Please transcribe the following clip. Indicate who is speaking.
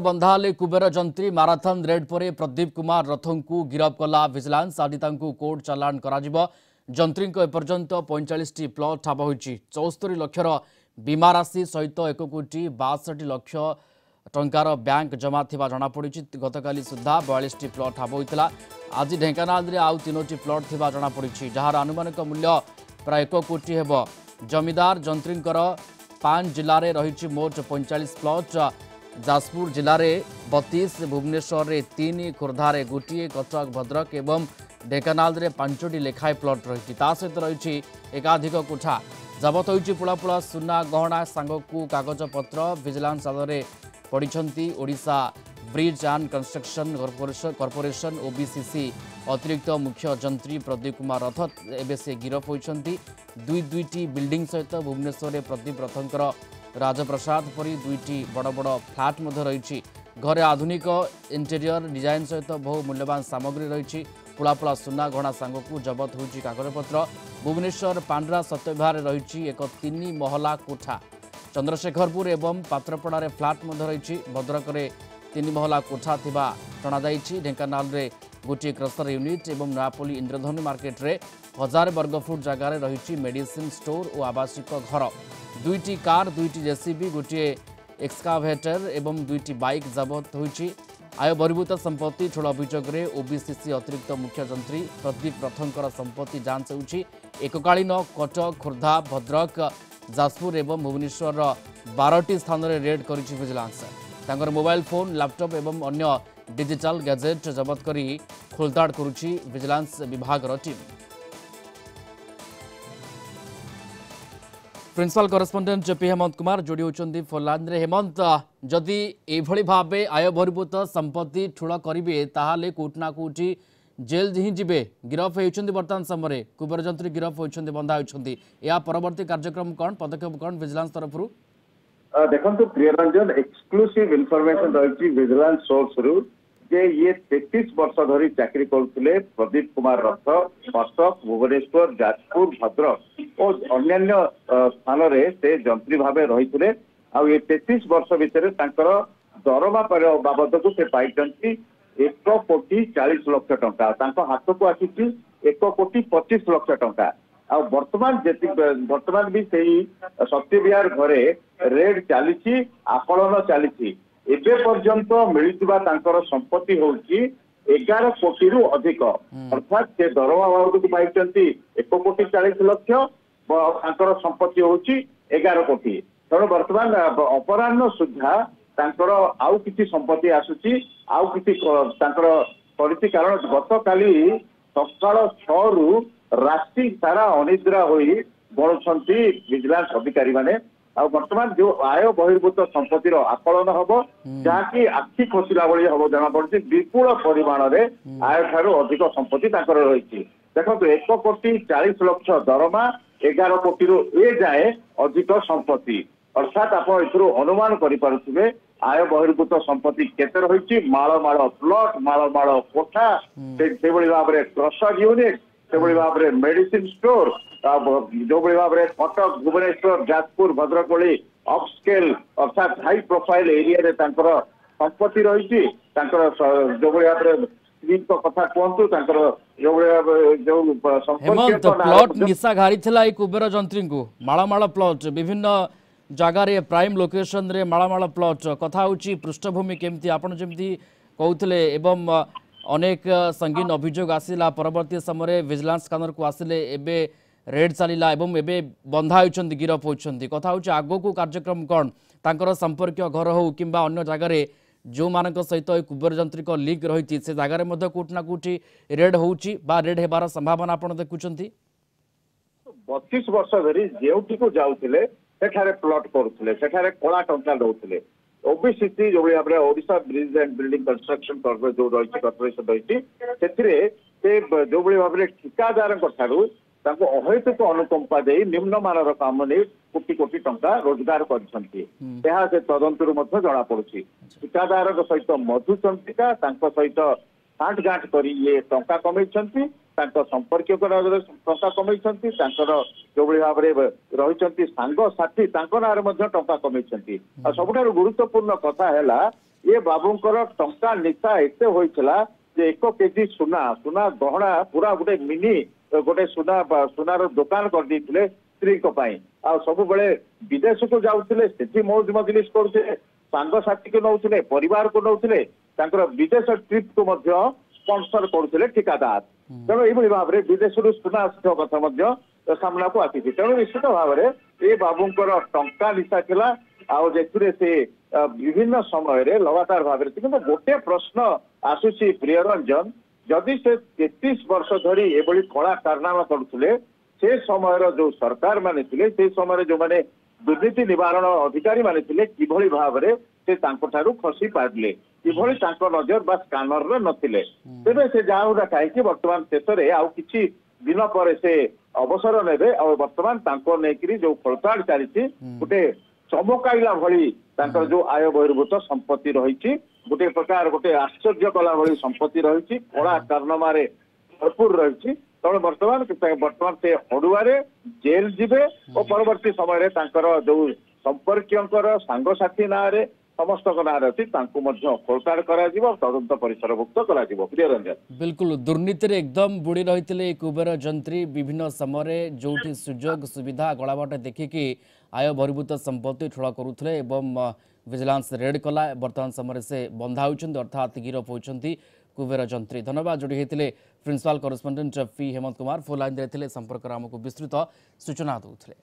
Speaker 1: बंधाले कुबेर जंत्री marathon red पर प्रदीप कुमार रथों को गिरफ कला विजिलेंस आज कोर्ट चालाण करा जंत्री एपर्यंत 45 प्लट ठाब हो 74 लक्षर बीमा राशि सहित 1 कोटी 62 लक्ष टंकार बैंक जमा थिबा जनापड़ी गतकाली सुधा 42 प्लट ठाब होता आज ढेंकानाल आउ 3टी प्लट थिबा जनापड़ी जार आनुमानिक मूल्य प्राय 1 कोटी हेब जमीदार जंत्री 5 जिले में रही मोट 45 प्लट जाजपुर जिले में 32 भुवनेश्वर में 3 खोर्धार गोटे कटक भद्रक एवं ढेंकानाल में 5टी लेखाएं प्लट रही सहित रही एकाधिक कोठा जबत होती पुलापुला सुना गहना सांगकू कागजपत्र विजिलेंस आदर पड़ी Odisha bridge and construction corporation OBCC अतिरिक्त मुख्य जंत्री प्रदीप कुमार रथ एवं से गिरफ होती दुईटी बिल्डिंग सहित भुवनेश्वर में प्रदीप रथंकर राजप्रसाद परी 2टी बड़ बड़ फ्लाट रही घरे आधुनिक इंटेरियर डिजाइन सहित बहु मूल्यवान सामग्री रही पुलापुला सुना गहना सांगकू जबत होती कागजपत्र भुवनेश्वर पांड्रा सत्यविहार रही एक 3 महला कोठा चंद्रशेखरपुर एवं पात्रपड़ा फ्लाट रही भद्रक में 3 महला कोठा थिबा जणाई ढेंकानाल में गोटे क्रसर यूनिट एवं नयापल्ली इंद्रधनु मार्केट रे 1000 वर्गफुट जगार रही मेडिसिन स्टोर और आवासिक घर 2टी कार 2टी जेसीबी गोटे एक्सकाभेटर एवं 2टी बाइक जबत होती आय बहिर्भूत संपत्ति ठूल अभियोग में ओबीसीसी अतिरिक्त मुख्य जंत्री प्रदीप रथंकर संपत्ति जांच होती एककालीन कटक खोर्धा भद्रक जाजपुर एवं भुवनेश्वर 12टी स्थान में रेड कर विजिलेंस तांकर मोबाइल फोन लैपटॉप एवं अन्य डिजिटल गैजेट जबत करी खोलताड़ करुछि विजिलेंस विभाग टीम। Principal correspondent JP Hemant Kumar जोड़ी होती फोनलाइन रे। हेमंत जदि एभली भावे आय बहिर्भूत संपत्ति ठूल करेंगे ताहले कोटना कोटी जेल ही जीवे गिरफ होती बर्तमान समय कुबेर जंत्री गिरफ होती बंधा होती या परवर्ती कार्यक्रम कौन पदक्षेप कौन विजिलेंस तरफ
Speaker 2: देखो प्रियरंजन एक्सक्लूसिव इनफॉरमेशन रही विजिलेंस सोर्स रु जे ये 33 वर्ष धरी चाकरी करते प्रदीप कुमार रथ कटक भुवनेश्वर जाजपुर भद्रक और अन्य स्थान में से जंत्री भाव रही ये 33 वर्ष भितर दरमा बाबद को से पाई 1 कोटी 40 लक्ष टंका हाथ को आसी 1 कोटी 25 लक्ष टंका वर्तमान भी सत्यविहार घरे रेड चली आकलन चली एबे पर्यंत मिलुवा संपत्ति होची 11 कोटी रु अधिक अर्थात से दरमा बाबद को पाई 1 कोटी 40 लक्ष संपत्ति होची 11 कोटी तेणु वर्तमान अपराह्न सुधा आउ किसी संपत्ति आसुची आउ किसी पड़ी कारण गत काली सकाल 6 रु राशि सारा अनिद्रा होई बढ़ुंट विजिलेंस अधिकारी माने वर्तमान जो आय बहिर्भूत संपत्तिर आकलन हम जहाँकि आखि खोसिला भाई हम जना पड़ी विपुल परिमाण में आय ठारू अधिक संपत्ति रही देखो 1 कोटी 40 लक्ष दरमा 11 कोटी रु ए जाए अधिक संपत्ति अर्थात आप अनुमान करें आय बहिर्भूत संपत्ति केते रही माल माल प्लट माल माल कोठा से भाव में क्रसर यूनिट से भाव में मेडिसिन स्टोर जो भाव में कटक भुवनेश्वर जाजपुर भद्रक भली अपस्केल अर्थात हाई प्रोफाइल एरिया संपत्ति रही जो भाव में कथा कहतु
Speaker 1: हेमंत प्लट निशा घारी थिला कुबेर जंत्री को माळमाळ प्लट विभिन्न जगार प्राइम लोकेशन रे माळमाळ प्लट कथा होची पृष्ठभूमि केमती आपण जेमती कहउतले एवं अनेक संगीन अभियोग आसिला परवर्ती समय विजिलेंस स्कैनर को आसिले एबे रेड चलीला एवं एबे बंधा होती गिरफ होती कथा होची आगो को कार्यक्रम कौन तांकर संपर्क घर हो किंबा अन्य जगार जो मानक सहित कुबेर जंत्री को लिंक रही से जगार कोटना कोटी रेड होची बा रेड हेबार संभावना आपण देखुचंती
Speaker 2: 32 वर्ष धरी जेउठी को जाउथिले सेठारे प्लॉट करुथिले सेठारे कला टंका दउथिले ओबीसीसी जो भाव में Odisha bridge and building construction corporation रही से जो भाव में ठिकादार अहैतुक अनुकंपा दे निम्न मानर काम नहीं कोटी कोटी टंका रोजगार कर तदंतर जना पड़ी ठिकादार सहित मधुचंद्रिका सहित साठगांठ कर ये टंका कमे संपर्क टंका कमे जो भाव में रही सांग साथी ना टंका कमे सबुठ गुरुत्वपूर्ण कथा है ये बाबूंकर टंका निशा एते होइछला जे 1 केजी सुना सुना गहना पूरा गोटे मिनी गोटे सुनार दुकान कर देइथिले स्त्री को पाई आ सब बेले विदेश को जाउथिले सेठी मौज मजलिस करथिले सांग साथी को नौथिले परिवार को नौथिले तांकर विदेश ट्रिप को मध्य स्पॉन्सर करथिले ठिकादार तेणु एभली भाव में विदेश सुना आसुଥିବା कथा मध्य सामना को आसी तेणु निश्चित भाव में ये बाबूंकर टंका निशा थिला आउ जेथिरे से विभिन्न समय रे लगातार भाव में गोटे प्रश्न आसुची प्रियरंजन जदि से 33 वर्ष धरी एभली कला कारनामा करुले से समय जो सरकार माने थिले से समय जो माने दुर्नीति निवारण अधिकारी माने थिले किभली भाव में से तांको खसी पारले किभली तांको नजर बा स्कानर रे नथिले तेबे से जाउरा कहीं वर्तमान शेष रे आउ किछि दिन पर से अवसर नेबे और वर्तमान तांको नेकरी जो खोलताड़ चली गोटे चमकाइला भली तांकर जो आय बहिर्भूत संपत्ति रही गोटे प्रकार गोटे आश्चर्य कला भली संपत्ति रही कला कारनामा भरपूर रही तेणु वर्तमान से हड़ुआरे जेल जीवे और परवर्ती समय जो संपर्कीय सांगसाथी ना समस्त ना अच्छी खोलताड़ कर तदंत परिसरभुक्त कर प्रियरंजन
Speaker 1: बिल्कुल दुर्नीति रे एकदम बुड़ी रही कुबेर जंत्री विभिन्न समय जो सुजोग सुविधा गलाबाट देखिकी आय बहिर्भूत संपत्ति ठुला करुले विजिलेंस रेड कला वर्तमान समय से बंधा होती अर्थात गिरफ होती कुबेर जंत्री धन्यवाद जोड़ी होते प्रिंसिपल करेस्पोंडेंट फी हेमंत कुमार फोन लाइन संपर्क आमको विस्तृत सूचना दूसरे।